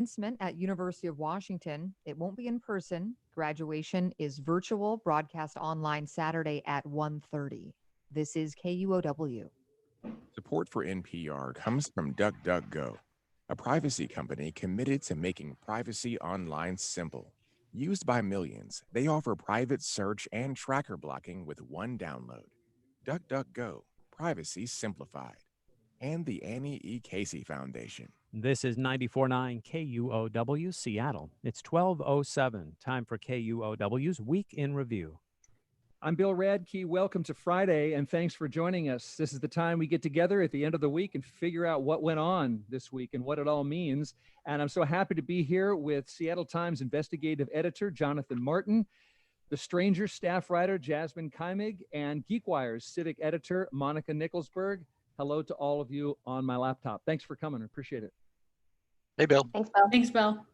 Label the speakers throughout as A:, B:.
A: Commencement at University of Washington. It won't be in person. Graduation is virtual, broadcast online Saturday at 1:30. This is KUOW.
B: Support for NPR comes from DuckDuckGo, a privacy company committed to making privacy online simple. Used by millions, they offer private search and tracker blocking with one download. DuckDuckGo, privacy simplified. And the Annie E. Casey Foundation.
C: This is 94.9 KUOW Seattle. It's 12:07. Time for KUOW's Week in Review.
D: I'm Bill Radke. Welcome to Friday, and thanks for joining us. This is the time we get together at the end of the week and figure out what went on this week and what it all means. And I'm so happy to be here with Seattle Times investigative editor Jonathan Martin, The Stranger staff writer Jasmyne Keimig, and GeekWire's civic editor Monica Nickelsburg. Hello to all of you on my laptop. Thanks for coming. I appreciate it.
E: Hey, Bill.
F: Thanks, Bill.
G: Thanks, Bill.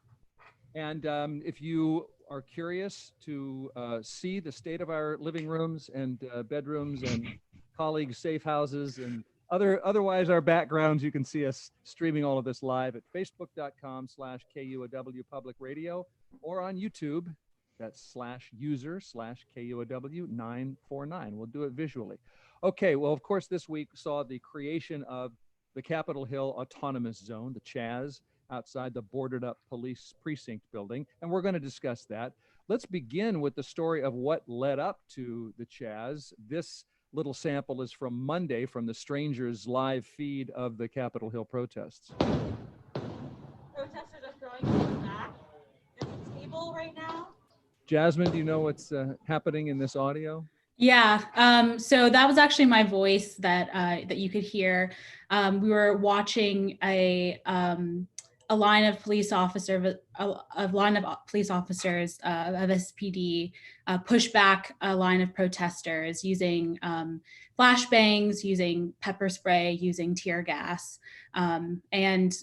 D: And if you are curious to see the state of our living rooms and bedrooms and colleagues' safe houses and otherwise our backgrounds, you can see us streaming all of this live at facebook.com/KUOW Public Radio or on YouTube. That's /user/KUOW949. We'll do it visually. Okay, well, of course, this week saw the creation of the Capitol Hill Autonomous Zone, the CHAZ, outside the boarded up police precinct building, and we're going to discuss that. Let's begin with the story of what led up to the CHAZ. This little sample is from Monday from the Stranger's live feed of the Capitol Hill protests.
H: Protesters are throwing things back. There's a table right now.
D: Jasmine, do you know what's happening in this audio?
G: Yeah, so that was actually my voice that you could hear. We were watching a line of police officers of SPD push back a line of protesters using flashbangs, using pepper spray, using tear gas, and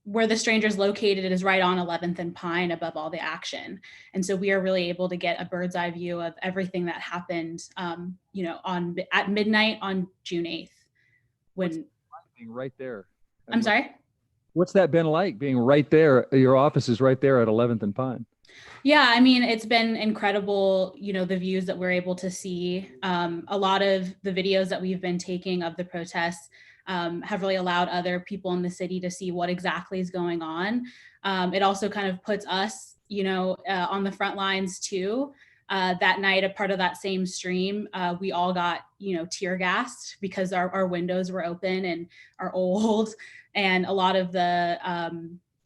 G: where the Stranger's located is right on 11th and Pine above all the action. And so we are really able to get a bird's eye view of everything that happened, at midnight on June 8th.
D: Being right there.
G: I'm sorry?
D: What's that been like, being right there? Your office is right there at 11th and Pine.
G: Yeah, I mean, it's been incredible, the views that we're able to see. A lot of the videos that we've been taking of the protests have really allowed other people in the city to see what exactly is going on. It also kind of puts us, on the front lines too. That night, a part of that same stream, we all got, tear gassed because our windows were open and are old. And a lot of the,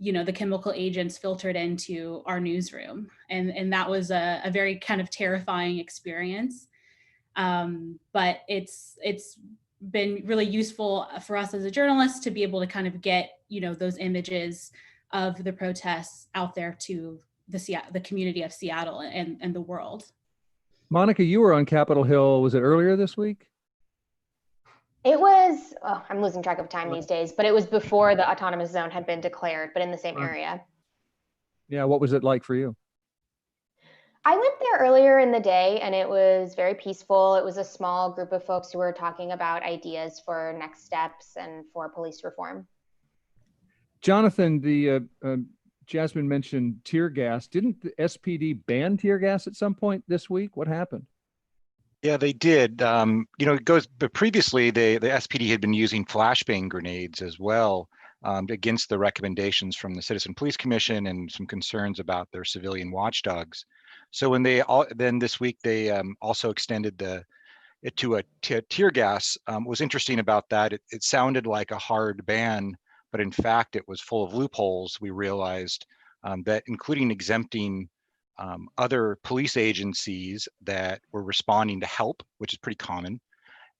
G: the chemical agents filtered into our newsroom. And that was a very kind of terrifying experience. But it's been really useful for us as a journalist to be able to kind of get, those images of the protests out there to the community of Seattle and the world.
D: Monica, you were on Capitol Hill, was it earlier this week?
F: It was, I'm losing track of time these days, but it was before the autonomous zone had been declared, but in the same area.
D: Yeah, what was it like for you?
F: I went there earlier in the day and it was very peaceful. It was a small group of folks who were talking about ideas for next steps and for police reform.
D: Jonathan, Jasmine mentioned tear gas. Didn't the SPD ban tear gas at some point this week? What happened?
E: Yeah, they did. But previously the SPD had been using flashbang grenades as well against the recommendations from the Citizen Police Commission and some concerns about their civilian watchdogs. So when then this week they also extended it to a tear gas. What was interesting about that, it sounded like a hard ban, but in fact it was full of loopholes. We realized that including exempting other police agencies that were responding to help, which is pretty common,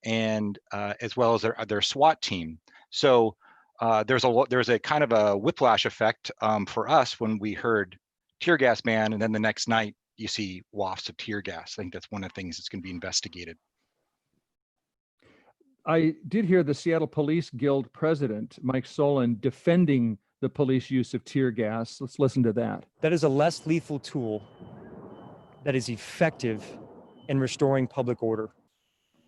E: and as well as their SWAT team. So there's a kind of a whiplash effect for us when we heard tear gas ban, and then the next night you see wafts of tear gas. I think that's one of the things that's going to be investigated.
D: I did hear the Seattle Police Guild president, Mike Solon, defending the police use of tear gas. Let's listen to that.
I: That is a less lethal tool that is effective in restoring public order.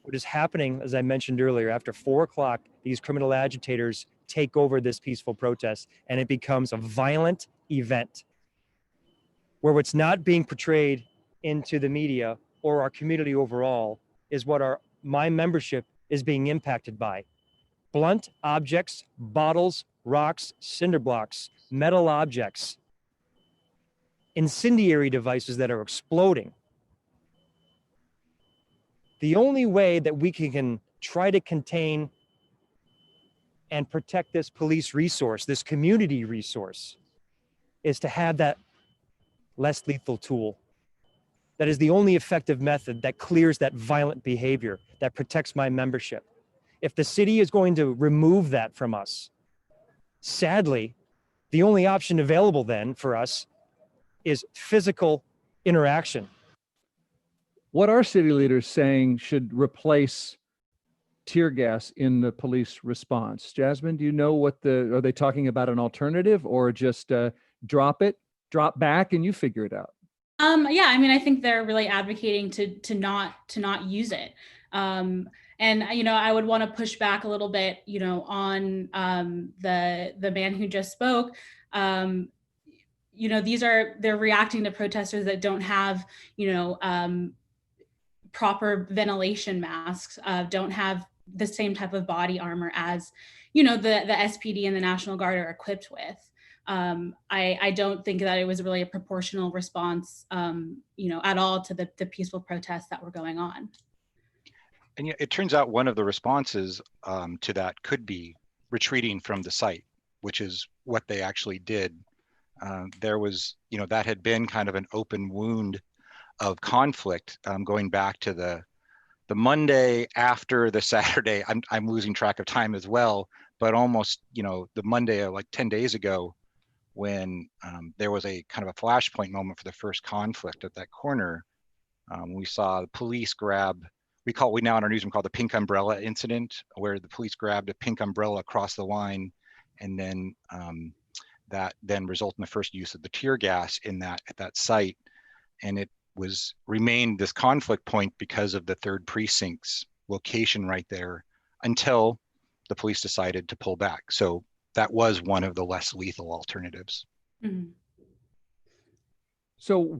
I: What is happening, as I mentioned earlier, after 4 o'clock, these criminal agitators take over this peaceful protest and it becomes a violent event where what's not being portrayed into the media or our community overall is what my membership is being impacted by. Blunt objects, bottles, rocks, cinder blocks, metal objects, incendiary devices that are exploding. The only way that we can try to contain and protect this police resource, this community resource, is to have that less lethal tool. That is the only effective method that clears that violent behavior, that protects my membership. If the city is going to remove that from us, sadly, the only option available then for us is physical interaction.
D: What are city leaders saying should replace tear gas in the police response? Jasmine, do you know are they talking about an alternative, or just drop back and you figure it out?
G: Yeah, I mean, I think they're really advocating to not use it. And I would want to push back a little bit, on the man who just spoke. They're reacting to protesters that don't have, proper ventilation masks, don't have the same type of body armor as, the SPD and the National Guard are equipped with. I don't think that it was really a proportional response, at all to the peaceful protests that were going on.
E: And it turns out one of the responses to that could be retreating from the site, which is what they actually did. There was, that had been kind of an open wound of conflict going back to the Monday after the Saturday. I'm losing track of time as well, but almost, the Monday like 10 days ago, when there was a kind of a flashpoint moment for the first conflict at that corner. We saw the police grab, we now in our newsroom call the pink umbrella incident, where the police grabbed a pink umbrella across the line, and then that then resulted in the first use of the tear gas at that site. And it remained this conflict point because of the 3rd precinct's location right there, until the police decided to pull back. So that was one of the less lethal alternatives.
G: Mm-hmm.
D: So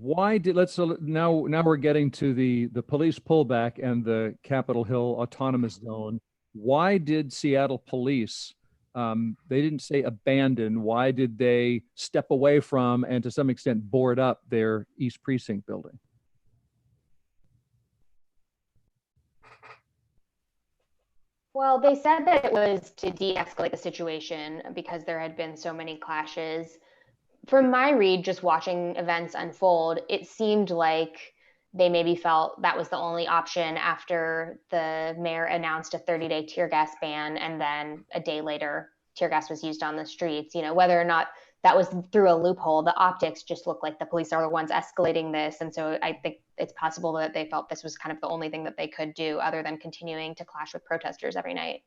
D: now we're getting to the police pullback and the Capitol Hill Autonomous Zone. Why did Seattle police, they didn't say abandon, why did they step away from and to some extent board up their East Precinct building?
F: Well, they said that it was to de-escalate the situation because there had been so many clashes. From my read, just watching events unfold, it seemed like they maybe felt that was the only option after the mayor announced a 30-day tear gas ban, and then a day later, tear gas was used on the streets. Whether or not that was through a loophole, the optics just looked like the police are the ones escalating this. And so I think it's possible that they felt this was kind of the only thing that they could do other than continuing to clash with protesters every night.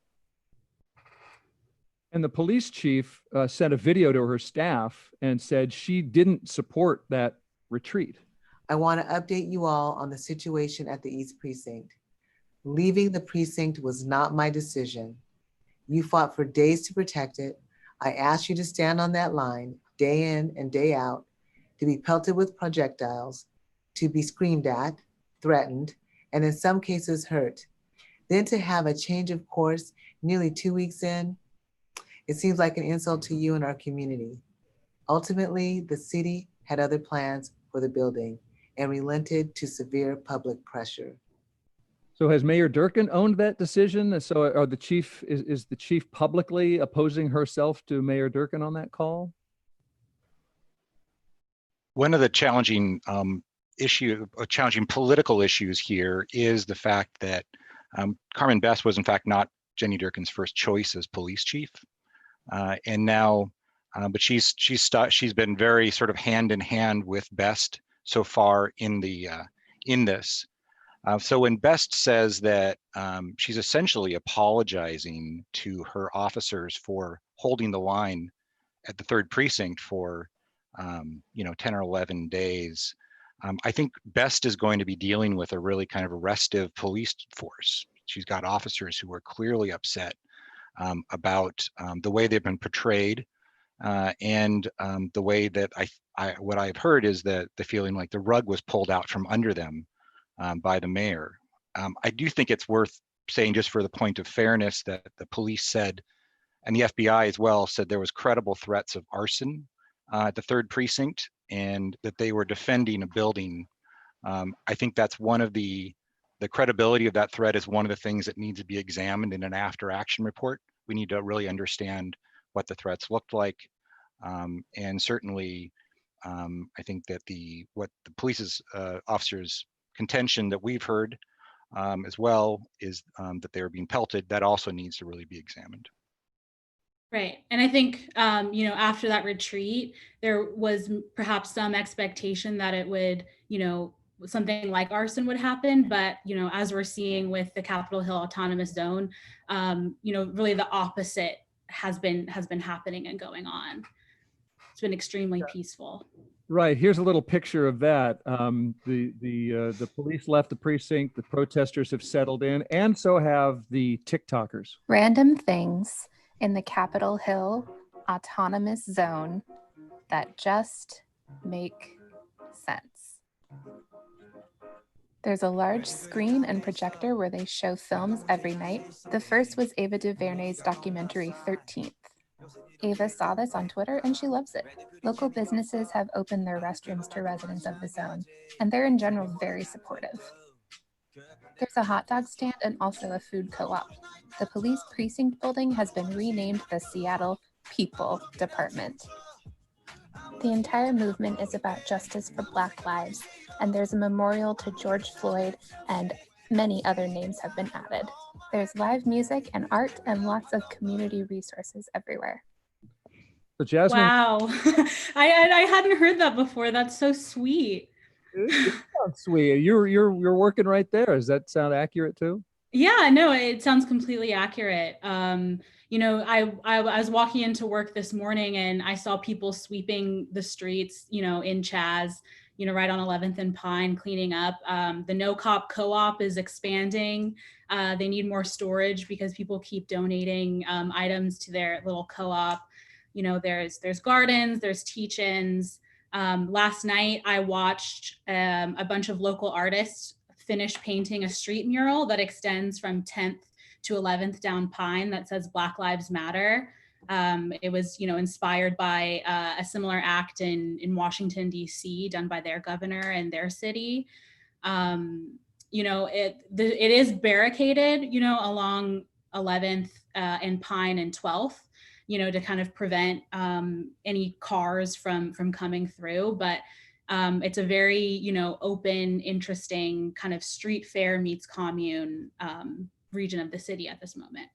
D: And the police chief sent a video to her staff and said she didn't support that retreat.
J: I want to update you all on the situation at the East Precinct. Leaving the precinct was not my decision. You fought for days to protect it. I asked you to stand on that line day in and day out, to be pelted with projectiles, to be screamed at, threatened, and in some cases hurt. Then to have a change of course nearly 2 weeks in, it seems like an insult to you and our community. Ultimately, the city had other plans for the building and relented to severe public pressure.
D: So has Mayor Durkan owned that decision? So is the chief publicly opposing herself to Mayor Durkan on that call?
E: One of the challenging political issues here is the fact that Carmen Best was in fact not Jenny Durkan's first choice as police chief. And now, but she's been very sort of hand in hand with Best so far in this. So when Best says that she's essentially apologizing to her officers for holding the line at the 3rd precinct for 10 or 11 days, I think Best is going to be dealing with a really kind of restive police force. She's got officers who are clearly upset about the way they've been portrayed And the way that what I've heard is that the feeling like the rug was pulled out from under them by the mayor. I do think it's worth saying, just for the point of fairness, that the police said, and the FBI as well, said there was credible threats of arson at the 3rd precinct, and that they were defending a building. I think that's one of the credibility of that threat is one of the things that needs to be examined in an after action report. We need to really understand what the threats looked like. And certainly, I think that what the police's officers' contention that we've heard as well is that they were being pelted. That also needs to really be examined.
G: Right. And I think, after that retreat, there was perhaps some expectation that it would, something like arson would happen. But, as we're seeing with the Capitol Hill Autonomous Zone, really the opposite has been happening and going on. It's been extremely peaceful.
D: Right. Here's a little picture of that. The police left the precinct. The protesters have settled in, and so have the TikTokers.
K: Random things in the Capitol Hill Autonomous Zone that just make sense. There's a large screen and projector where they show films every night. The first was Ava DuVernay's documentary 13th. Ava saw this on Twitter and she loves it. Local businesses have opened their restrooms to residents of the zone, and they're in general very supportive. There's a hot dog stand and also a food co-op. The police precinct building has been renamed the Seattle People Department. The entire movement is about justice for Black lives, and there's a memorial to George Floyd, and many other names have been added. There's live music and art and lots of community resources everywhere.
D: So Jasmine,
G: wow. I hadn't heard that before. That's so sweet.
D: It sounds sweet. You're working right there. Does that sound accurate too?
G: Yeah, no, it sounds completely accurate. I was walking into work this morning and I saw people sweeping the streets, in CHAZ, right on 11th and Pine, cleaning up. The No Cop Co-op is expanding. They need more storage because people keep donating items to their little co-op. There's gardens, there's teach-ins. Last night, I watched a bunch of local artists finish painting a street mural that extends from 10th to 11th down Pine that says Black Lives Matter. It was, inspired by a similar act in Washington, D.C., done by their governor and their city. It is barricaded, along 11th and Pine and 12th. To kind of prevent any cars from coming through. But it's a very, open, interesting kind of street fair meets commune region of the city at this moment.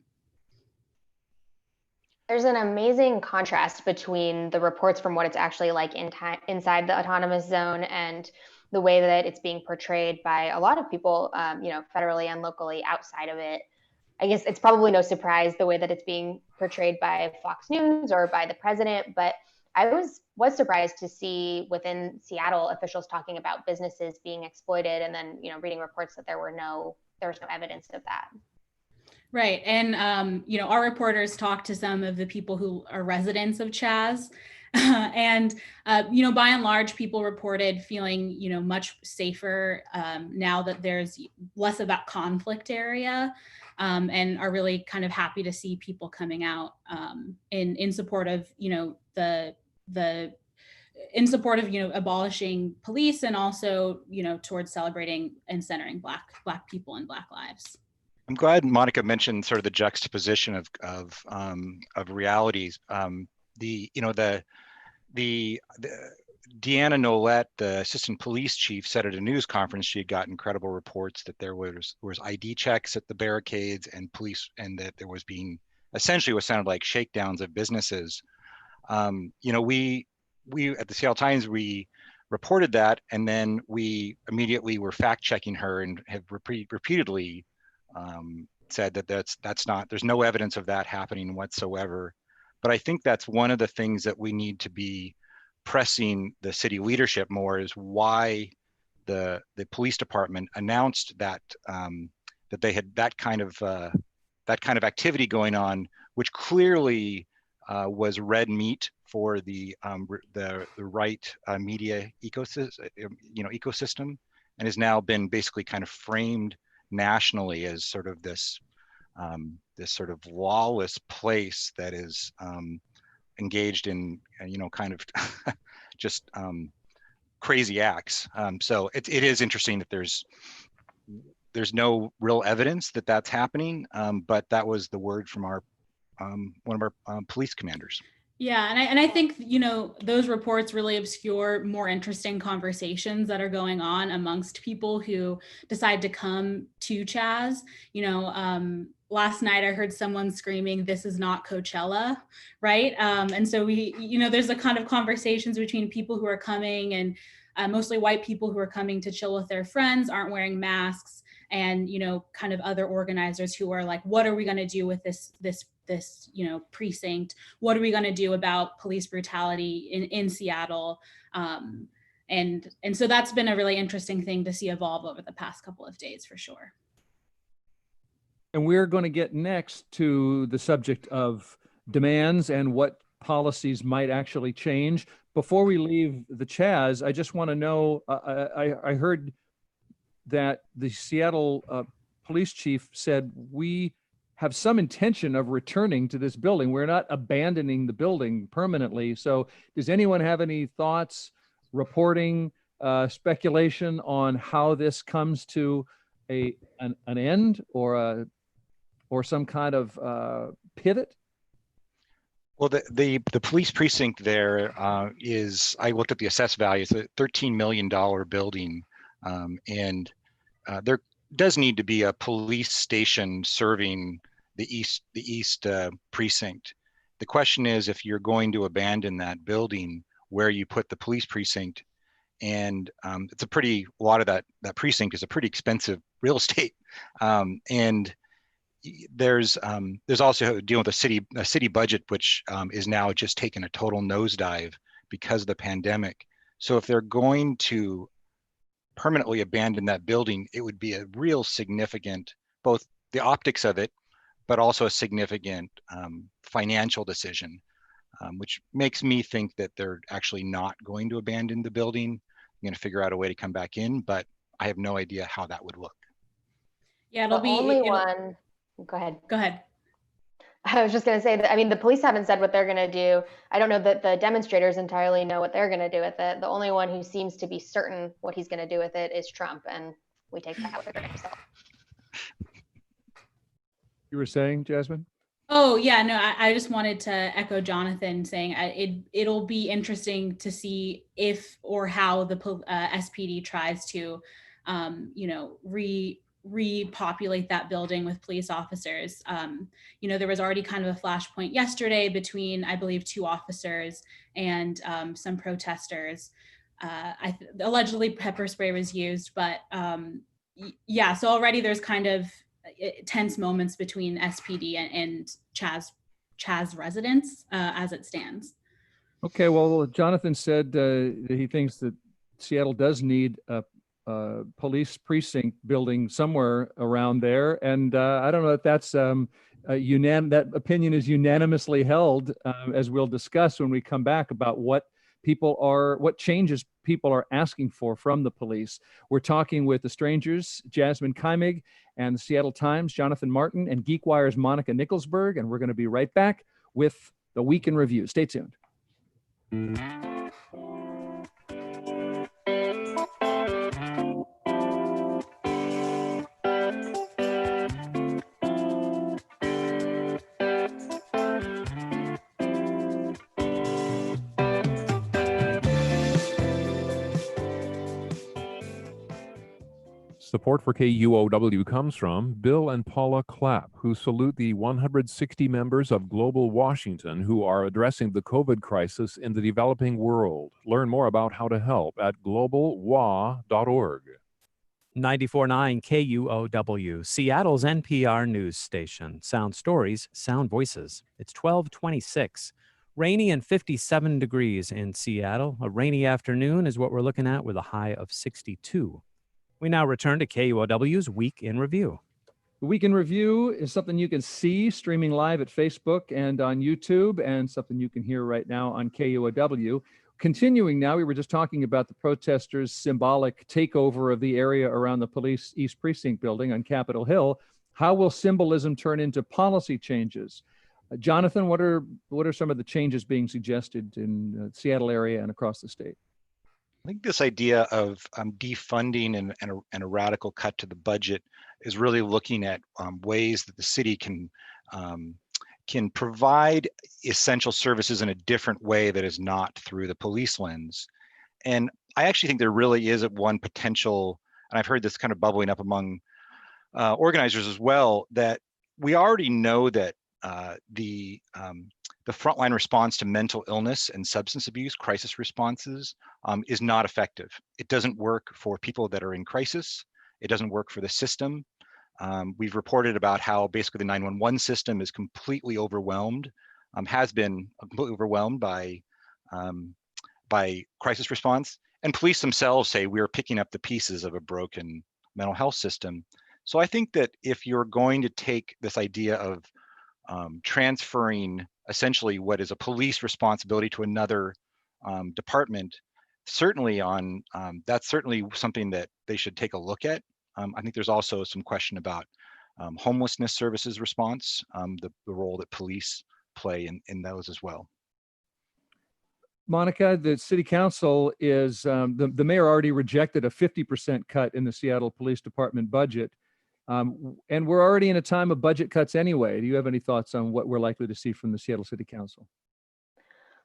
F: There's an amazing contrast between the reports from what it's actually like inside the autonomous zone and the way that it's being portrayed by a lot of people, federally and locally outside of it. I guess it's probably no surprise the way that it's being portrayed by Fox News or by the president, but I was surprised to see within Seattle officials talking about businesses being exploited, and then reading reports that there was no evidence of that.
G: Right, and our reporters talked to some of the people who are residents of CHAZ, and by and large, people reported feeling much safer now that there's less of that conflict area. And are really kind of happy to see people coming out in support of abolishing police, and also towards celebrating and centering Black people and Black lives.
E: I'm glad Monica mentioned sort of the juxtaposition of realities. Deanna Nolette, the assistant police chief, said at a news conference she had gotten credible reports that there was ID checks at the barricades and police, and that there was being essentially what sounded like shakedowns of businesses. We at the Seattle Times, we reported that, and then we immediately were fact checking her and have repeatedly said that that's not, there's no evidence of that happening whatsoever. But I think that's one of the things that we need to be pressing the city leadership more, is why the police department announced that that they had that kind of activity going on, which clearly was red meat for the right media ecosystem, and has now been basically kind of framed nationally as sort of this sort of lawless place that is engaged in kind of just crazy acts. So it is interesting that there's no real evidence that that's happening, but that was the word from our one of our police commanders.
G: Yeah, and I think, those reports really obscure more interesting conversations that are going on amongst people who decide to come to CHAZ. Last night I heard someone screaming, "This is not Coachella," right? And so there's a kind of conversations between people who are coming, and mostly white people who are coming to chill with their friends, aren't wearing masks, and kind of other organizers who are like, what are we going to do with this precinct? What are we going to do about police brutality in Seattle? And so that's been a really interesting thing to see evolve over the past couple of days, for sure.
D: And we're going to get next to the subject of demands and what policies might actually change. Before we leave the CHAZ, I just want to know, I heard that the Seattle police chief said, we have some intention of returning to this building. We're not abandoning the building permanently. So does anyone have any thoughts, reporting, speculation on how this comes to an end or some kind of pivot?
E: Well, the police precinct there is, I looked at the assessed value, it's a $13 million building. And there does need to be a police station serving the east precinct. The question is, if you're going to abandon that building, where you put the police precinct. And it's a lot of that precinct is a pretty expensive real estate. And there's also dealing with a city budget, which is now just taking a total nosedive because of the pandemic. So if they're going to permanently abandon that building, it would be a real significant, both the optics of it, but also a significant financial decision, which makes me think that they're actually not going to abandon the building. I'm going to figure out a way to come back in, but I have no idea how that would look.
G: Yeah,
F: Go ahead.
G: Go ahead.
F: I was just going to say that, I mean, the police haven't said what they're going to do. I don't know that the demonstrators entirely know what they're going to do with it. The only one who seems to be certain what he's going to do with it is Trump, and we take that with a grain of salt.
D: You were saying, Jasmine?
G: Oh, yeah, no, I just wanted to echo Jonathan saying it'll be interesting to see if or how the SPD tries to, repopulate that building with police officers. There was already kind of a flashpoint yesterday between, I believe, 2 officers and some protesters. Allegedly pepper spray was used, but yeah, so already there's kind of tense moments between SPD and CHAZ residents as it stands.
D: Okay, well, Jonathan said that he thinks that Seattle does need a police precinct building somewhere around there, and I don't know if that's that opinion is unanimously held, as we'll discuss when we come back about what changes people are asking for from the police. We're talking with the Strangers, Jasmyne Keimig, and the Seattle Times, Jonathan Martin, and GeekWire's Monica Nickelsburg, and we're going to be right back with the Week in Review. Stay tuned.
L: Support for KUOW comes from Bill and Paula Clapp, who salute the 160 members of Global Washington who are addressing the COVID crisis in the developing world. Learn more about how to help at globalwa.org.
C: 94.9 KUOW, Seattle's NPR news station. Sound stories, sound voices. It's 12:26. Rainy and 57 degrees in Seattle. A rainy afternoon is what we're looking at with a high of 62. We now return to KUOW's Week in Review.
D: The Week in Review is something you can see streaming live at Facebook and on YouTube, and something you can hear right now on KUOW. Continuing now, we were just talking about the protesters' symbolic takeover of the area around the police East Precinct building on Capitol Hill. How will symbolism turn into policy changes? Jonathan, what are some of the changes being suggested in the Seattle area and across the state?
E: I think this idea of defunding and a radical cut to the budget is really looking at ways that the city can provide essential services in a different way that is not through the police lens. And I actually think there really is one potential, and I've heard this kind of bubbling up among organizers as well, that we already know that the frontline response to mental illness and substance abuse crisis responses is not effective. It doesn't work for people that are in crisis. It doesn't work for the system. We've reported about how basically the 911 system is completely overwhelmed, has been completely overwhelmed by crisis response. And police themselves say we are picking up the pieces of a broken mental health system. So I think that if you're going to take this idea of transferring essentially what is a police responsibility to another department, certainly that's certainly something that they should take a look at. I think there's also some question about homelessness services response, the role that police play in those as well.
D: Monica, the city council is, the mayor already rejected a 50% cut in the Seattle Police Department budget. And we're already in a time of budget cuts anyway. Do you have any thoughts on what we're likely to see from the Seattle City Council?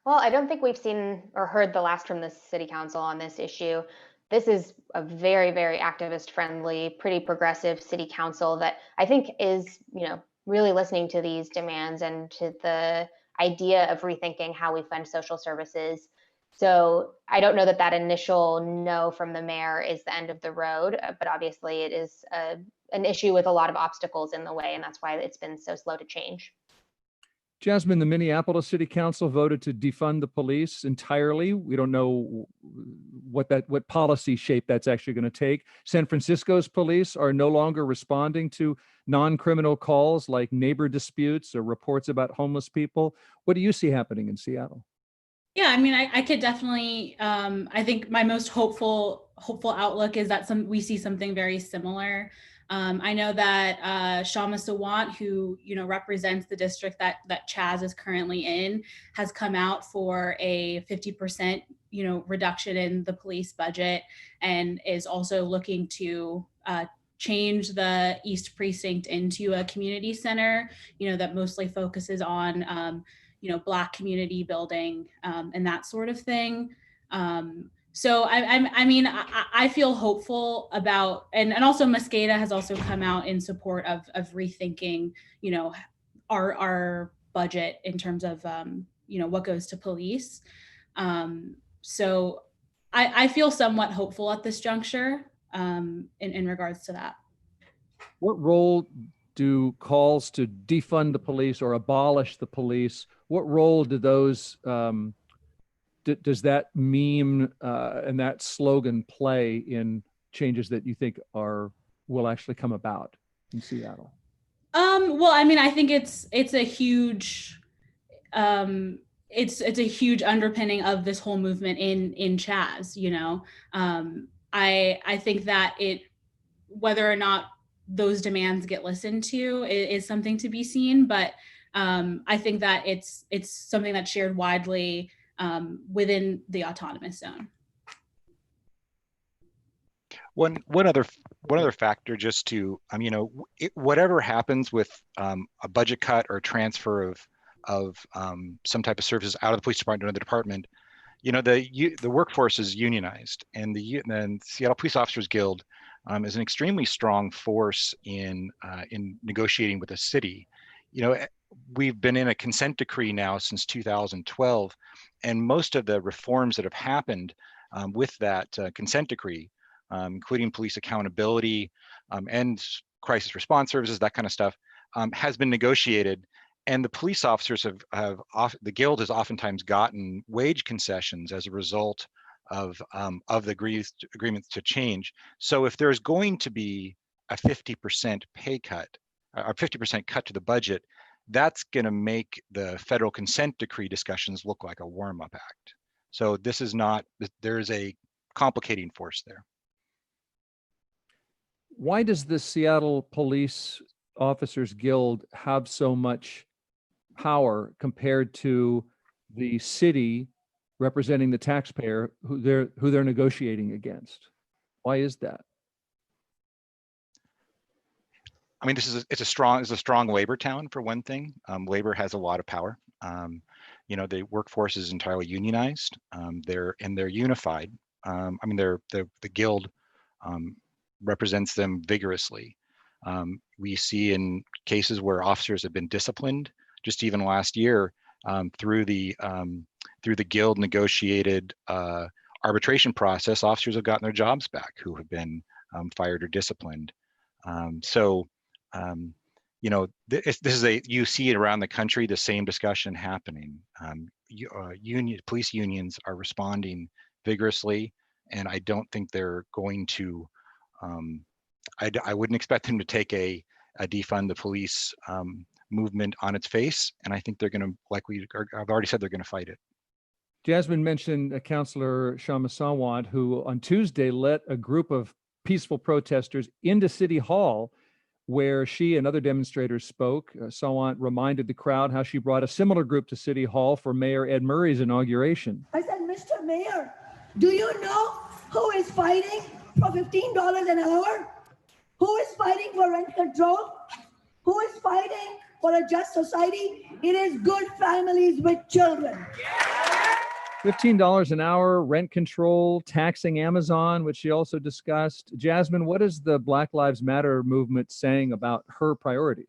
F: Well, I don't think we've seen or heard the last from the city council on this issue. This is a very, very activist friendly, pretty progressive city council that I think is, really listening to these demands and to the idea of rethinking how we fund social services. So I don't know that initial no from the mayor is the end of the road, but obviously it is an issue with a lot of obstacles in the way, and that's why it's been so slow to change.
D: Jasmyne, the Minneapolis City Council voted to defund the police entirely. We don't know what policy shape that's actually going to take. San Francisco's police are no longer responding to non-criminal calls like neighbor disputes or reports about homeless people. What do you see happening in Seattle?
G: Yeah, I mean, I could definitely, I think my most hopeful outlook is that we see something very similar. I know that Shama Sawant, who represents the district that CHAZ is currently in, has come out for a 50% reduction in the police budget, and is also looking to change the East Precinct into a community center, that mostly focuses on Black community building and that sort of thing. So I feel hopeful about, and also Mosqueda has also come out in support of rethinking, our budget in terms of, what goes to police. So I feel somewhat hopeful at this juncture in regards to that.
D: What role do calls to defund the police or abolish the police, what role do those does that meme and that slogan play in changes that you think will actually come about in Seattle?
G: Well, I mean, I think it's a huge it's a huge underpinning of this whole movement in CHAZ. I think that whether or not those demands get listened to is something to be seen, but I think that it's something that's shared widely within the autonomous zone.
E: One other factor, just to whatever happens with a budget cut or transfer of some type of services out of the police department to another department, the workforce is unionized, and the Seattle Police Officers Guild is an extremely strong force in negotiating with the city. We've been in a consent decree now since 2012, and most of the reforms that have happened with that consent decree, including police accountability and crisis response services, that kind of stuff, has been negotiated. And the police officers the Guild has oftentimes gotten wage concessions as a result of the agreements to change. So if there's going to be a 50% pay cut a 50% cut to the budget, that's going to make the federal consent decree discussions look like a warm-up act. So this is not, there's a complicating force there.
D: Why does the Seattle Police Officers Guild have so much power compared to the city representing the taxpayer who they're negotiating against? Why is that?
E: I mean, it's a strong labor town for one thing. Labor has a lot of power. You know, the workforce is entirely unionized. They're unified. I mean, the guild represents them vigorously. We see in cases where officers have been disciplined, just even last year, through the guild negotiated arbitration process, officers have gotten their jobs back who have been fired or disciplined. You know, this is you see it around the country, the same discussion happening. Police unions are responding vigorously, and I don't think they're going to, I wouldn't expect them to take a defund the police movement on its face. And I think they're going to, I've already said, they're going to fight it.
D: Jasmine mentioned Councillor Shama Sawant, who on Tuesday let a group of peaceful protesters into City Hall, where she and other demonstrators spoke. Sawant reminded the crowd how she brought a similar group to City Hall for Mayor Ed Murray's inauguration.
M: I said, Mr. Mayor, do you know who is fighting for $15 an hour? Who is fighting for rent control? Who is fighting for a just society? It is good families with children.
D: $15 an hour, rent control, taxing Amazon, which she also discussed. Jasmine, what is the Black Lives Matter movement saying about her priorities?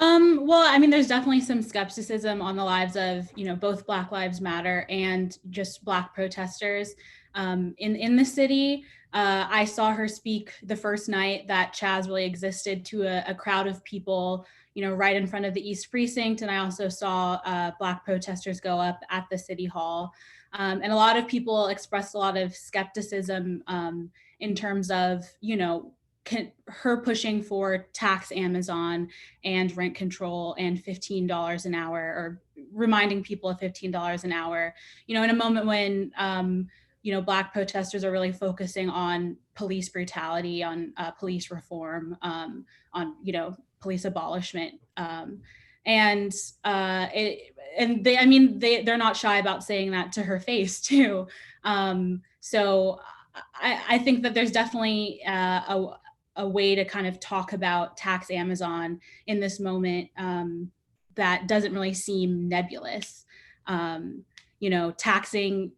G: Well, I mean, there's definitely some skepticism on the lives of, you know, both Black Lives Matter and just Black protesters in the city. I saw her speak the first night that CHAZ really existed to a crowd of people, you know, right in front of the East Precinct. And I also saw Black protesters go up at the City Hall. And a lot of people expressed a lot of skepticism in terms of, you know, her pushing for tax Amazon and rent control and $15 an hour, or reminding people of $15 an hour, you know, in a moment when, you know, Black protesters are really focusing on police brutality, on police reform, on, you know, police abolishment. And they, I mean, they're not shy about saying that to her face too. So I think that there's definitely a way to kind of talk about tax Amazon in this moment that doesn't really seem nebulous. You know, talking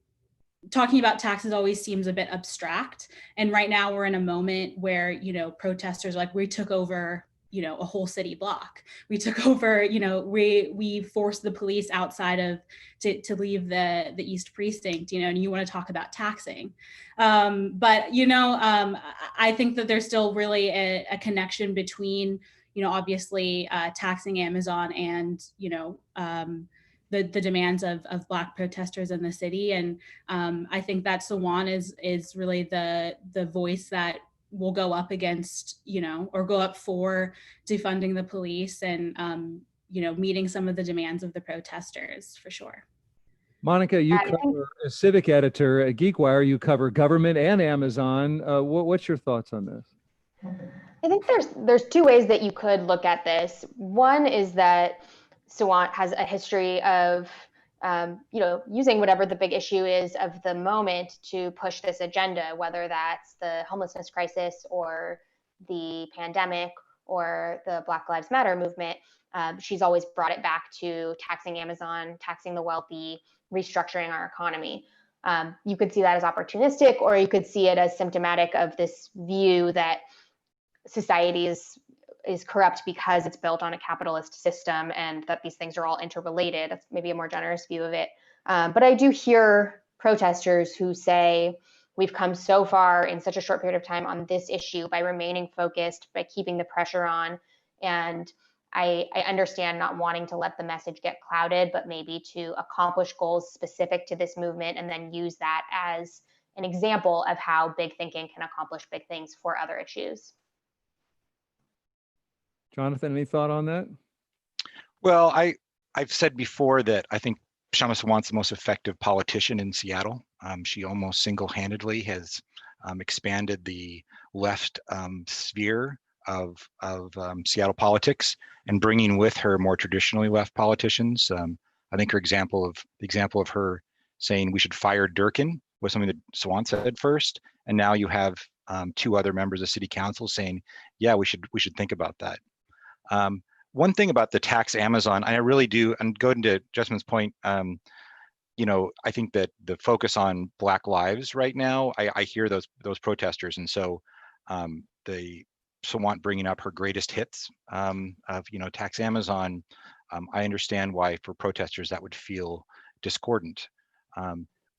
G: about taxes always seems a bit abstract. And right now we're in a moment where, you know, protesters are like, we took over, you know, a whole city block. We took over, you know, we forced the police outside of to leave the East Precinct, you know, and you want to talk about taxing. But, you know, I think that there's still really a connection between, you know, obviously taxing Amazon and, you know, the demands of Black protesters in the city. And I think that Sawant is really the voice that will go up against, you know, or go up for defunding the police and, you know, meeting some of the demands of the protesters for sure.
D: Monica, you cover a civic editor at GeekWire. You cover government and Amazon. What's your thoughts on this?
F: I think there's two ways that you could look at this. One is that Sawant has a history of, you know, using whatever the big issue is of the moment to push this agenda, whether that's the homelessness crisis or the pandemic or the Black Lives Matter movement. She's always brought it back to taxing Amazon, taxing the wealthy, restructuring our economy. You could see that as opportunistic, or you could see it as symptomatic of this view that society is corrupt because it's built on a capitalist system and that these things are all interrelated. That's maybe a more generous view of it. But I do hear protesters who say, we've come so far in such a short period of time on this issue by remaining focused, by keeping the pressure on. And I understand not wanting to let the message get clouded, but maybe to accomplish goals specific to this movement and then use that as an example of how big thinking can accomplish big things for other issues.
D: Jonathan, any thought on that?
E: Well, I've said before that I think Kshama Sawant's the most effective politician in Seattle. She almost single-handedly has expanded the left sphere of Seattle politics and bringing with her more traditionally left politicians. I think the example of her saying we should fire Durkin was something that Sawant said first, and now you have two other members of City Council saying, yeah, we should think about that. One thing about the tax Amazon, I really do, and going to Jasmyne's point, you know, I think that the focus on Black lives right now, I hear those protesters, and so the Sawant bringing up her greatest hits of, you know, tax Amazon, I understand why for protesters that would feel discordant.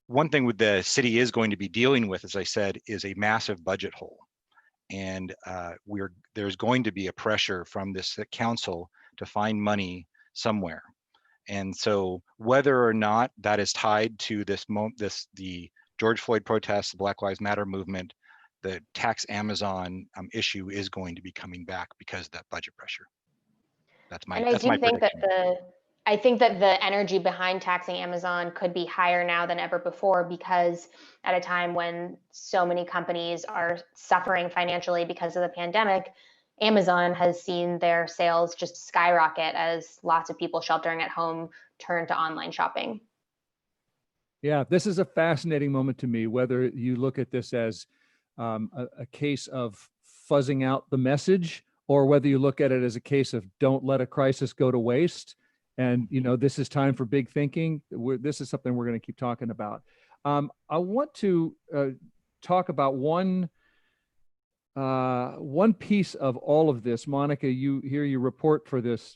E: One thing with the city is going to be dealing with, as I said, is a massive budget hole. And there's going to be a pressure from this council to find money somewhere. And so whether or not that is tied to the George Floyd protests, the Black Lives Matter movement, the tax Amazon issue is going to be coming back because of that budget pressure. That's my prediction.
F: I think that the energy behind taxing Amazon could be higher now than ever before, because at a time when so many companies are suffering financially because of the pandemic, Amazon has seen their sales just skyrocket as lots of people sheltering at home turn to online shopping.
D: Yeah, this is a fascinating moment to me, whether you look at this as a case of fuzzing out the message, or whether you look at it as a case of don't let a crisis go to waste. And, you know, this is time for big thinking. This is something we're going to keep talking about. I want to talk about one piece of all of this. Monica, you report for this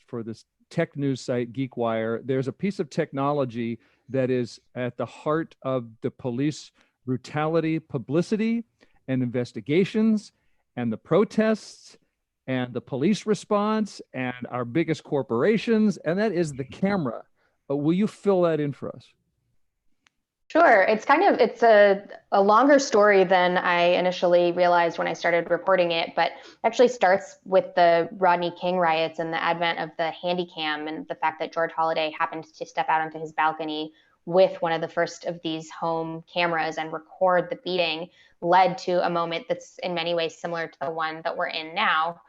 D: tech news site, GeekWire. There's a piece of technology that is at the heart of the police brutality, publicity, and investigations, and the protests, and the police response, and our biggest corporations, and that is the camera. Will you fill that in for us?
F: Sure. It's a longer story than I initially realized when I started reporting it, but actually starts with the Rodney King riots and the advent of the handy cam, and the fact that George Holiday happened to step out onto his balcony with one of the first of these home cameras and record the beating led to a moment that's in many ways similar to the one that we're in now,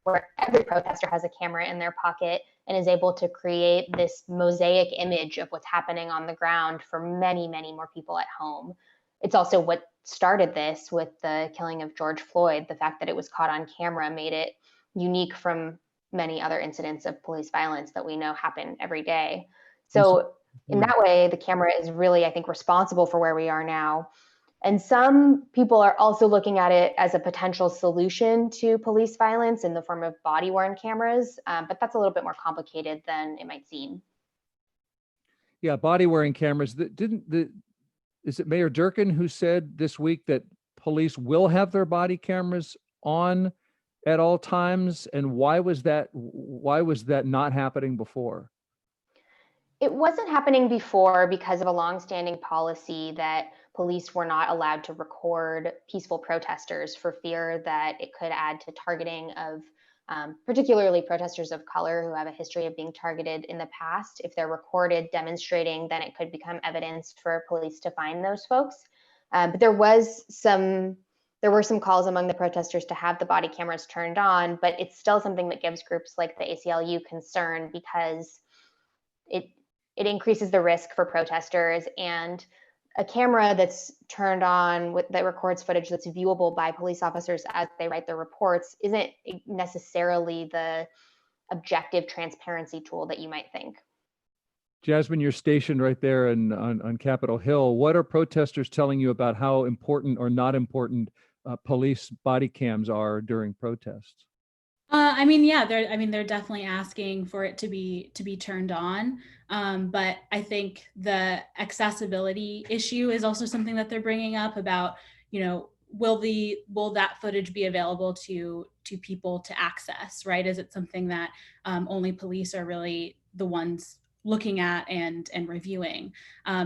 F: where every protester has a camera in their pocket and is able to create this mosaic image of what's happening on the ground for many, many more people at home. It's also what started this with the killing of George Floyd. The fact that it was caught on camera made it unique from many other incidents of police violence that we know happen every day. So in that way, the camera is really, I think, responsible for where we are now. And some people are also looking at it as a potential solution to police violence in the form of body-worn cameras, but that's a little bit more complicated than it might seem.
D: Yeah, body-wearing cameras. Is it Mayor Durkin who said this week that police will have their body cameras on at all times? And why was that not happening before?
F: It wasn't happening before because of a longstanding policy that police were not allowed to record peaceful protesters for fear that it could add to targeting of particularly protesters of color who have a history of being targeted in the past. If they're recorded demonstrating, then it could become evidence for police to find those folks. But there were some calls among the protesters to have the body cameras turned on, but it's still something that gives groups like the ACLU concern because it increases the risk for protesters, and a camera that's turned on that records footage that's viewable by police officers as they write their reports isn't necessarily the objective transparency tool that you might think.
D: Jasmyne, you're stationed right there on Capitol Hill. What are protesters telling you about how important or not important police body cams are during protests?
G: They're definitely asking for it to be turned on. But I think the accessibility issue is also something that they're bringing up about, will that footage be available to people to access, right? Is it something that only police are really the ones looking at and reviewing?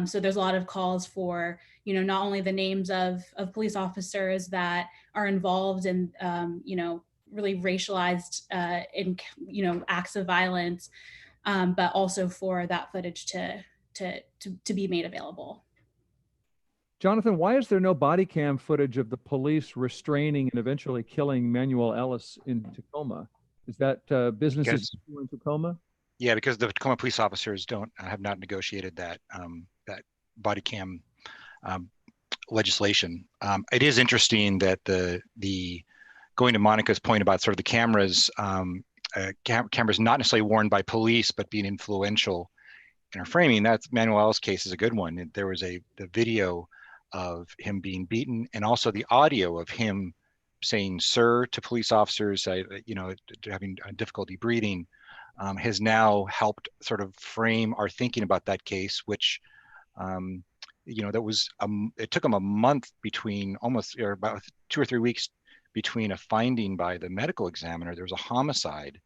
G: So there's a lot of calls for, not only the names of police officers that are involved in, really racialized acts of violence, but also for that footage to be made available.
D: Jonathan, why is there no body cam footage of the police restraining and eventually killing Manuel Ellis in Tacoma? Is that business as usual in Tacoma?
E: Yeah, because the Tacoma police officers have not negotiated that that body cam legislation. It is interesting that the going to Monica's point about sort of the cameras, cameras not necessarily worn by police, but being influential in our framing. That's Manuel Ellis' case is a good one. There was the video of him being beaten, and also the audio of him saying "sir" to police officers, having difficulty breathing, has now helped sort of frame our thinking about that case, which, that was it took him a month between about 2 or 3 weeks between a finding by the medical examiner. There was a homicide,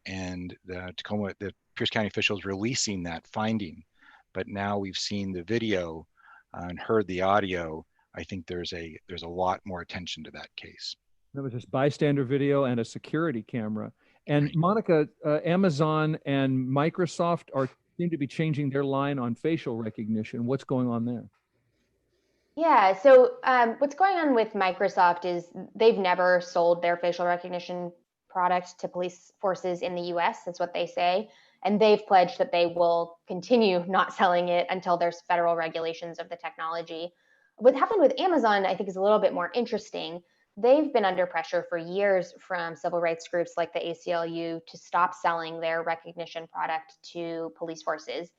E: and the Pierce County officials releasing that finding. But now we've seen the video and heard the audio. I think there's a lot more attention to that case.
D: There was this bystander video and a security camera. And right. Monica, Amazon and Microsoft seem to be changing their line on facial recognition. What's going on there?
F: Yeah, so what's going on with Microsoft is they've never sold their facial recognition product to police forces in the US. That's what they say. And they've pledged that they will continue not selling it until there's federal regulations of the technology. What happened with Amazon, I think, is a little bit more interesting. They've been under pressure for years from civil rights groups like the ACLU to stop selling their recognition product to police forces.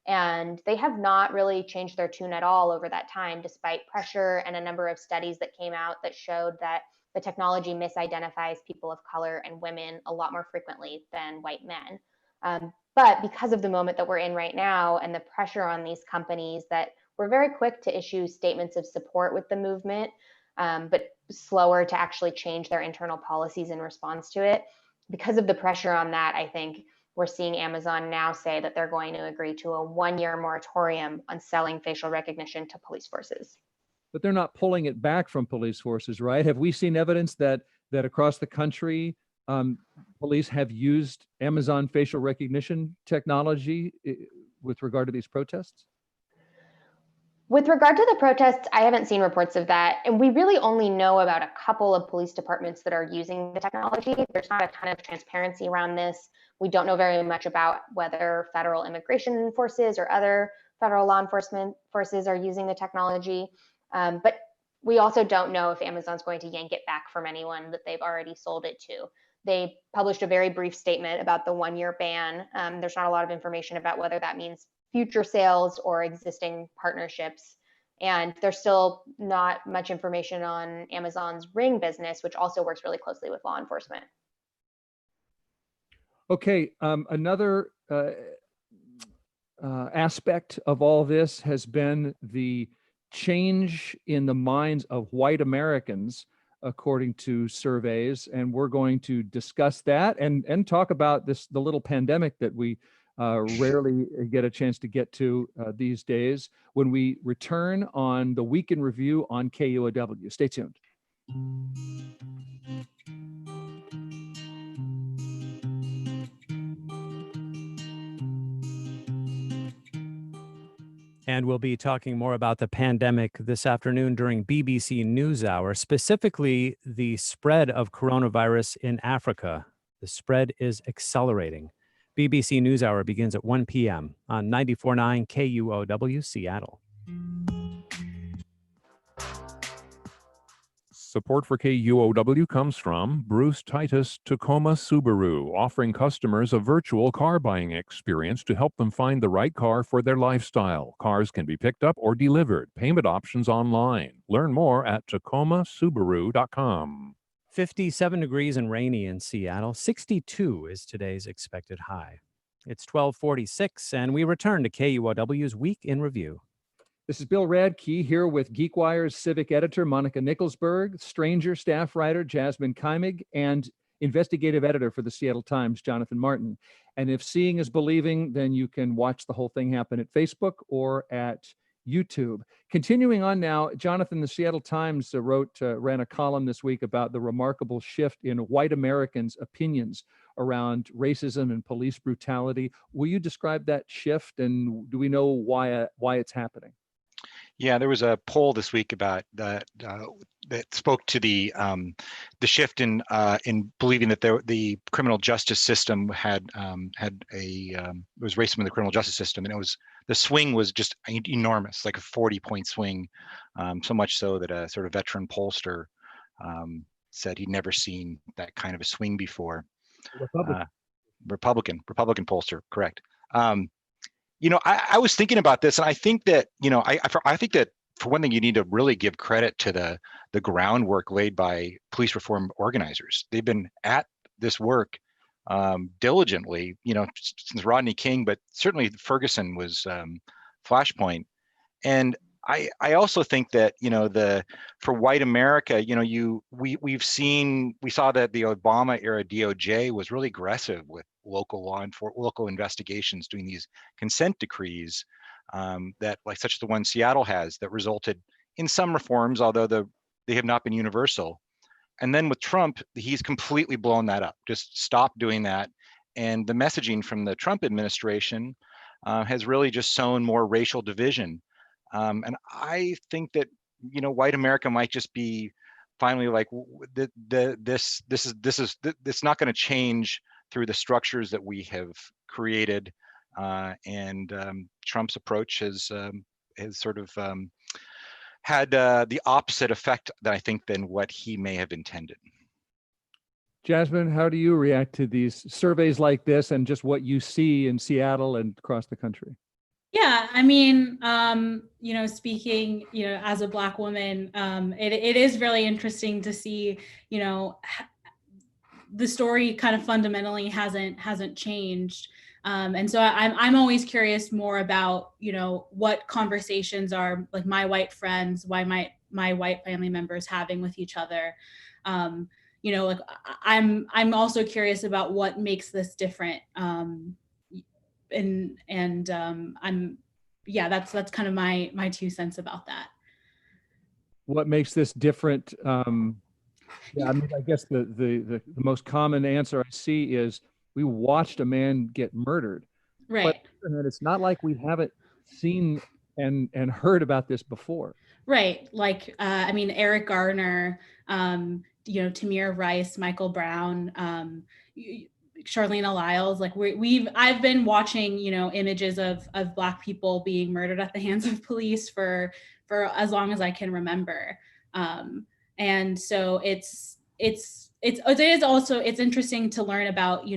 F: And they have not really changed their tune at all over that time, despite pressure and a number of studies that came out that showed that the technology misidentifies people of color and women a lot more frequently than white men. But because of the moment that we're in right now and the pressure on these companies that were very quick to issue statements of support with the movement, but slower to actually change their internal policies in response to it, because of the pressure on that, I think we're seeing Amazon now say that they're going to agree to a 1-year moratorium on selling facial recognition to police forces.
D: But they're not pulling it back from police forces, right? Have we seen evidence that across the country, police have used Amazon facial recognition technology with regard to these protests?
F: With regard to the protests, I haven't seen reports of that. And we really only know about a couple of police departments that are using the technology. There's not a ton of transparency around this. We don't know very much about whether federal immigration forces or other federal law enforcement forces are using the technology. But we also don't know if Amazon's going to yank it back from anyone that they've already sold it to. They published a very brief statement about the 1-year ban. There's not a lot of information about whether that means future sales or existing partnerships. And there's still not much information on Amazon's Ring business, which also works really closely with law enforcement.
D: Okay, another aspect of all this has been the change in the minds of white Americans, according to surveys. And we're going to discuss that and talk about the little pandemic that we rarely get a chance to get to these days when we return on the Week in Review on KUOW. Stay tuned.
C: And we'll be talking more about the pandemic this afternoon during BBC NewsHour, specifically the spread of coronavirus in Africa. The spread is accelerating. BBC NewsHour begins at 1 p.m. on 94.9 KUOW Seattle.
L: Support for KUOW comes from Bruce Titus Tacoma Subaru, offering customers a virtual car buying experience to help them find the right car for their lifestyle. Cars can be picked up or delivered. Payment options online. Learn more at tacomasubaru.com.
C: 57 degrees and rainy in Seattle. 62 is today's expected high. It's 12:46, and we return to KUOW's Week in Review.
D: This is Bill Radke here with GeekWire's civic editor, Monica Nickelsburg, Stranger staff writer, Jasmyne Keimig, and investigative editor for the Seattle Times, Jonathan Martin. And if seeing is believing, then you can watch the whole thing happen at Facebook or at YouTube. Continuing on now, Jonathan, the Seattle Times ran a column this week about the remarkable shift in white Americans' opinions around racism and police brutality. Will you describe that shift, and do we know why it's happening?
E: Yeah, there was a poll this week about that spoke to the shift in believing that the criminal justice system was racism in the criminal justice system, and the swing was just enormous, like a 40-point swing, so much so that a sort of veteran pollster said he'd never seen that kind of a swing before. Republican pollster, correct. I was thinking about this, and I think that, I think that for one thing, you need to really give credit to the groundwork laid by police reform organizers. They've been at this work diligently, since Rodney King, but certainly Ferguson was Flashpoint. And I also think that, for white America, we saw that the Obama era DOJ was really aggressive with local investigations, doing these consent decrees that, like such as the one Seattle has, that resulted in some reforms, although they have not been universal. And then with Trump, he's completely blown that up, just stopped doing that. And the messaging from the Trump administration has really just sown more racial division. And I think that, white America might just be finally like, this is not going to change through the structures that we have created, and Trump's approach has sort of had the opposite effect, that I think, than what he may have intended.
D: Jasmyne, how do you react to these surveys like this, and just what you see in Seattle and across the country?
G: Yeah, I mean, speaking, as a Black woman, it is really interesting to see, the story kind of fundamentally hasn't changed. And so I'm always curious more about, what conversations are like my white friends, why my white family members having with each other. Like I'm also curious about what makes this different. That's kind of my 2 cents about that.
D: What makes this different? Yeah, I mean, I guess the most common answer I see is we watched a man get murdered.
G: Right.
D: But it's not like we haven't seen and heard about this before.
G: Right. Like, Eric Garner, Tamir Rice, Michael Brown, Charlene Lyles, like I've been watching, images of Black people being murdered at the hands of police for as long as I can remember. And so it's interesting to learn about,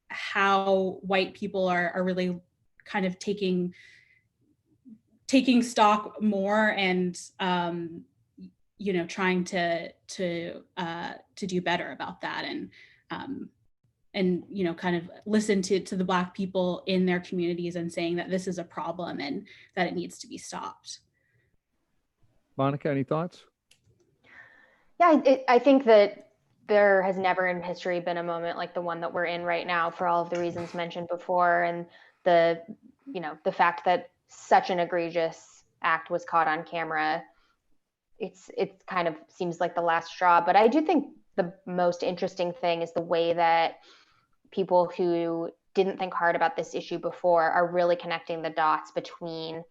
G: how white people are really kind of taking stock more and, trying to do better about that, and kind of listen to the Black people in their communities and saying that this is a problem and that it needs to be stopped.
D: Monica, any thoughts?
F: Yeah, I think that there has never in history been a moment like the one that we're in right now, for all of the reasons mentioned before, and the fact that such an egregious act was caught on camera. It kind of seems like the last straw. But I do think the most interesting thing is the way that people who didn't think hard about this issue before are really connecting the dots between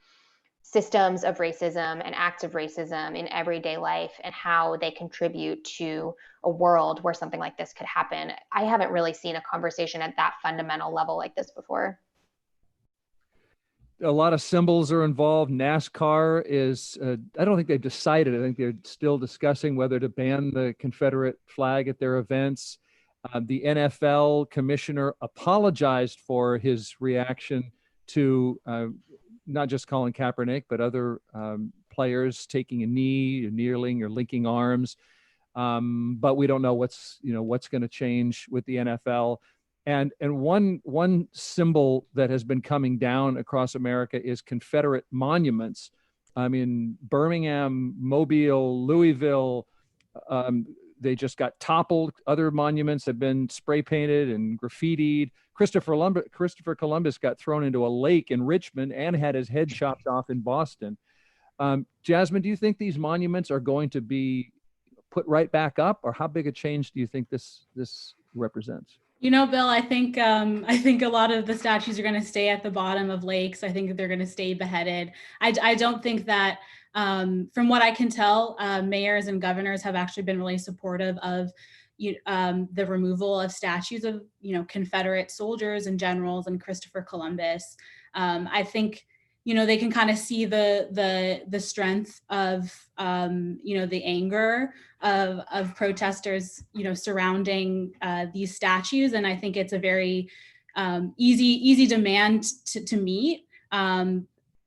F: systems of racism and acts of racism in everyday life and how they contribute to a world where something like this could happen. I haven't really seen a conversation at that fundamental level like this before.
D: A lot of symbols are involved. NASCAR is, I don't think they've decided. I think they're still discussing whether to ban the Confederate flag at their events. The NFL commissioner apologized for his reaction to not just Colin Kaepernick, but other players taking a knee, or kneeling, or linking arms. But we don't know what's going to change with the NFL. And one symbol that has been coming down across America is Confederate monuments. I mean, Birmingham, Mobile, Louisville, they just got toppled. Other monuments have been spray painted and graffitied. Christopher Columbus got thrown into a lake in Richmond and had his head chopped off in Boston. Jasmine, do you think these monuments are going to be put right back up, or how big a change do you think this represents?
G: You know, Bill, I think a lot of the statues are going to stay at the bottom of lakes. I think they're going to stay beheaded. I don't think that, from what I can tell, mayors and governors have actually been really supportive of the removal of statues of, Confederate soldiers and generals and Christopher Columbus. I think, they can kind of see the strength of, the anger of protesters, surrounding these statues. And I think it's a very easy demand to meet.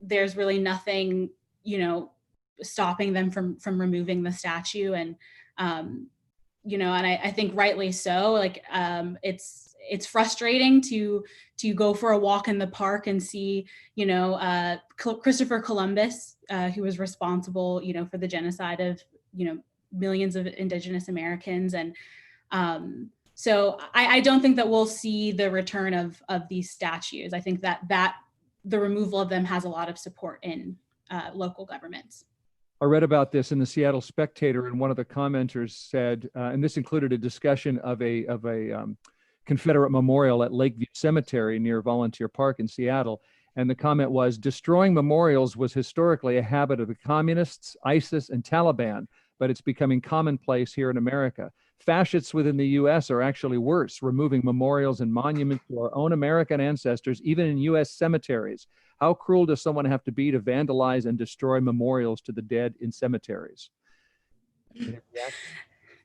G: There's really nothing, stopping them from removing the statue. And, and I think rightly so, like, it's frustrating to go for a walk in the park and see, Christopher Columbus, who was responsible, for the genocide of, millions of Indigenous Americans. And so I don't think that we'll see the return of these statues. I think that the removal of them has a lot of support in local governments.
D: I read about this in the Seattle Spectator, and one of the commenters said, and this included a discussion of a Confederate memorial at Lakeview Cemetery near Volunteer Park in Seattle. And the comment was, destroying memorials was historically a habit of the communists, ISIS, and Taliban, but it's becoming commonplace here in America. Fascists within the US are actually worse, removing memorials and monuments to our own American ancestors, even in US cemeteries. How cruel does someone have to be to vandalize and destroy memorials to the dead in cemeteries?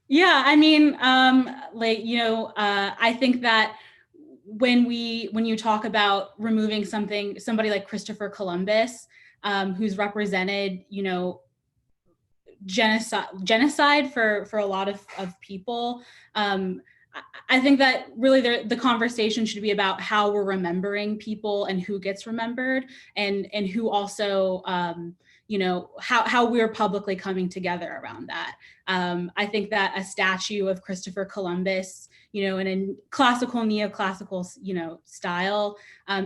G: Yeah, I mean, I think that when you talk about removing somebody like Christopher Columbus, who's represented, genocide for a lot of people, I think that really the conversation should be about how we're remembering people and who gets remembered, and who also, how we're publicly coming together around that. I think that a statue of Christopher Columbus, in a classical, neoclassical, style,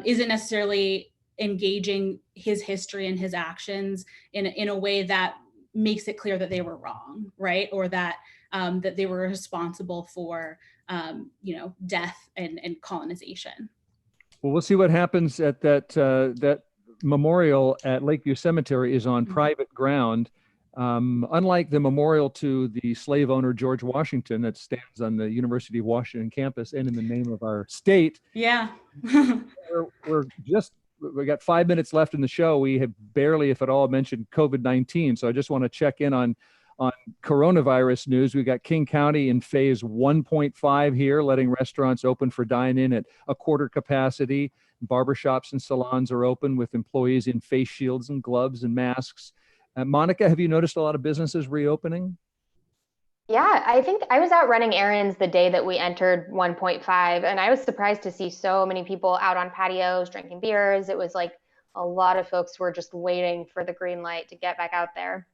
G: isn't necessarily engaging his history and his actions in a way that makes it clear that they were wrong, right? Or that that they were responsible for, death and colonization.
D: Well, we'll see what happens at that memorial at Lakeview Cemetery is on private ground. Unlike the memorial to the slave owner George Washington that stands on the University of Washington campus and in the name of our state.
G: Yeah.
D: We got 5 minutes left in the show. We have barely, if at all, mentioned COVID-19. So I just want to check in on coronavirus news. We got King County in phase 1.5 here, letting restaurants open for dine-in at a quarter capacity. Barbershops and salons are open with employees in face shields and gloves and masks. Monica, have you noticed a lot of businesses reopening?
F: Yeah, I think I was out running errands the day that we entered 1.5, and I was surprised to see so many people out on patios drinking beers. It was like a lot of folks were just waiting for the green light to get back out there.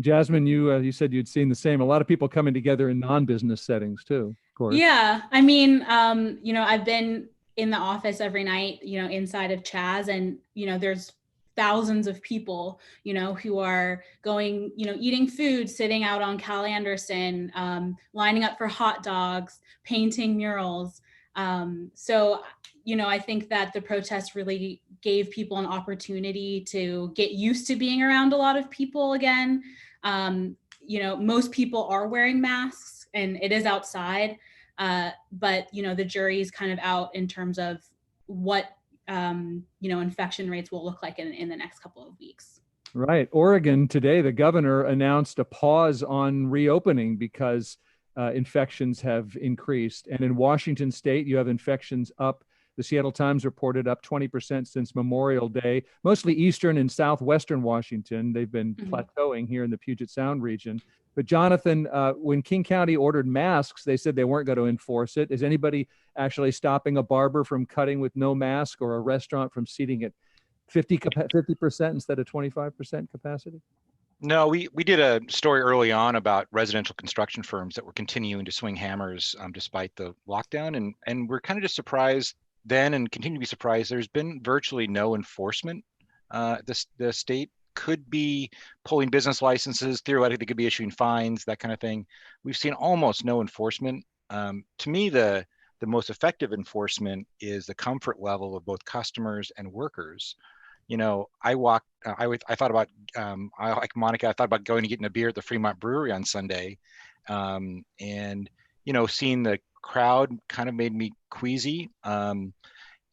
D: Jasmine, you said you'd seen the same. A lot of people coming together in non-business settings too, of course.
G: Yeah, I mean, I've been in the office every night, inside of CHAZ, and there's thousands of people, who are going, eating food, sitting out on Cal Anderson, lining up for hot dogs, painting murals. So, I think that the protests really gave people an opportunity to get used to being around a lot of people again. Most people are wearing masks and it is outside, but, the jury is kind of out in terms of what infection rates will look like in the next couple of weeks.
D: Right. Oregon today, the governor announced a pause on reopening because infections have increased. And in Washington state, you have infections up. The Seattle Times reported up 20% since Memorial Day, mostly eastern and southwestern Washington. They've been plateauing here in the Puget Sound region. But Jonathan, when King County ordered masks, they said they weren't going to enforce it. Is anybody actually stopping a barber from cutting with no mask, or a restaurant from seating at 50% instead of 25% capacity?
E: No, we did a story early on about residential construction firms that were continuing to swing hammers despite the lockdown, and we're kind of just surprised then, and continue to be surprised. There's been virtually no enforcement. The state could be pulling business licenses, theoretically they could be issuing fines, that kind of thing. We've seen almost no enforcement. To me, the most effective enforcement is the comfort level of both customers and workers. You know, I thought about, like Monica, I thought about going and getting a beer at the Fremont Brewery on Sunday. And, you know, seeing the crowd kind of made me queasy. You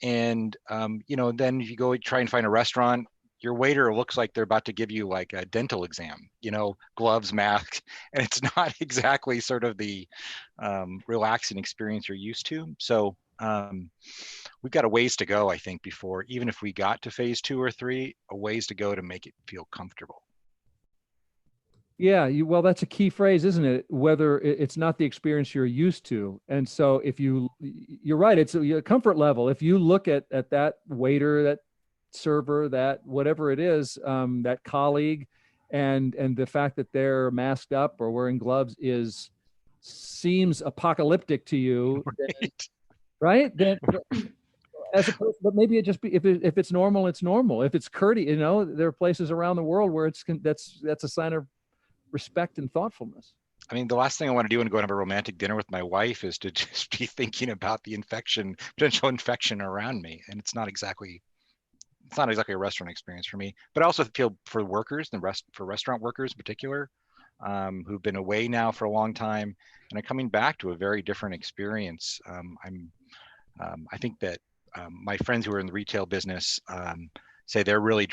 E: know, then if you go try and find a restaurant, your waiter looks like they're about to give you like a dental exam, you know, gloves, mask, and it's not exactly sort of the relaxing experience you're used to. So we've got a ways to go, I think, before, even if we got to phase 2 or 3, a ways to go to make it feel comfortable.
D: Yeah, well, that's a key phrase, isn't it? Whether it's not the experience you're used to. And so if you're right, it's a comfort level. If you look at that waiter, that server, that whatever it is, that colleague, and the fact that they're masked up or wearing gloves seems apocalyptic to you, right? Then, as opposed, but maybe it just be, if it's normal, it's normal. If it's courteous, you know, there are places around the world where that's a sign of respect and thoughtfulness.
E: I mean, the last thing I want to do when I go and have a romantic dinner with my wife is to just be thinking about the potential infection around me. And it's not exactly a restaurant experience for me, but I also feel for workers, for restaurant workers in particular, who've been away now for a long time and are coming back to a very different experience. I think that my friends who are in the retail business say they're really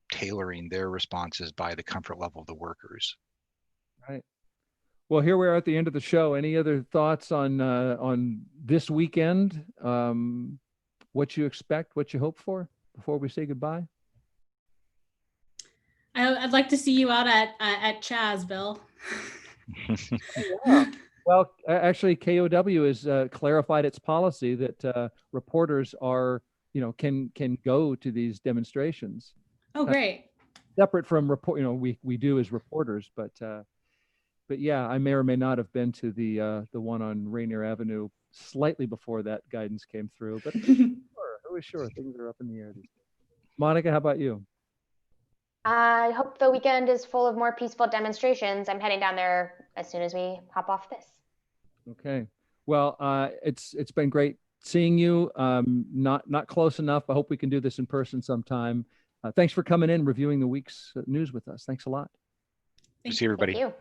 E: tailoring their responses by the comfort level of the workers.
D: Right. Well, here we are at the end of the show. Any other thoughts on this weekend? What you expect, what you hope for before we say goodbye?
G: I'd like to see you out at CHAZ, Bill.
D: Yeah. Well, actually, KUOW has clarified its policy that reporters can go to these demonstrations.
G: Oh, great.
D: Separate from report, we do as reporters, but yeah, I may or may not have been to the one on Rainier Avenue slightly before that guidance came through, but who is sure? Things are up in the air these days. Monica, how about you?
F: I hope the weekend is full of more peaceful demonstrations. I'm heading down there as soon as we hop off this.
D: Okay. Well, it's been great seeing you. Not close enough. I hope we can do this in person sometime. Thanks for coming in, reviewing the week's news with us. Thanks a lot.
E: See everybody.
F: Thank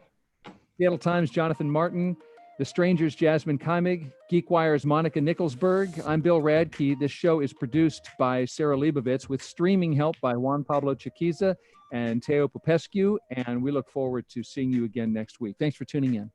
F: you.
D: Seattle Times, Jonathan Martin. The Stranger's Jasmyne Keimig. GeekWire's Monica Nickelsburg. I'm Bill Radke. This show is produced by Sarah Leibovitz with streaming help by Juan Pablo Chiquiza and Teo Popescu. And we look forward to seeing you again next week. Thanks for tuning in.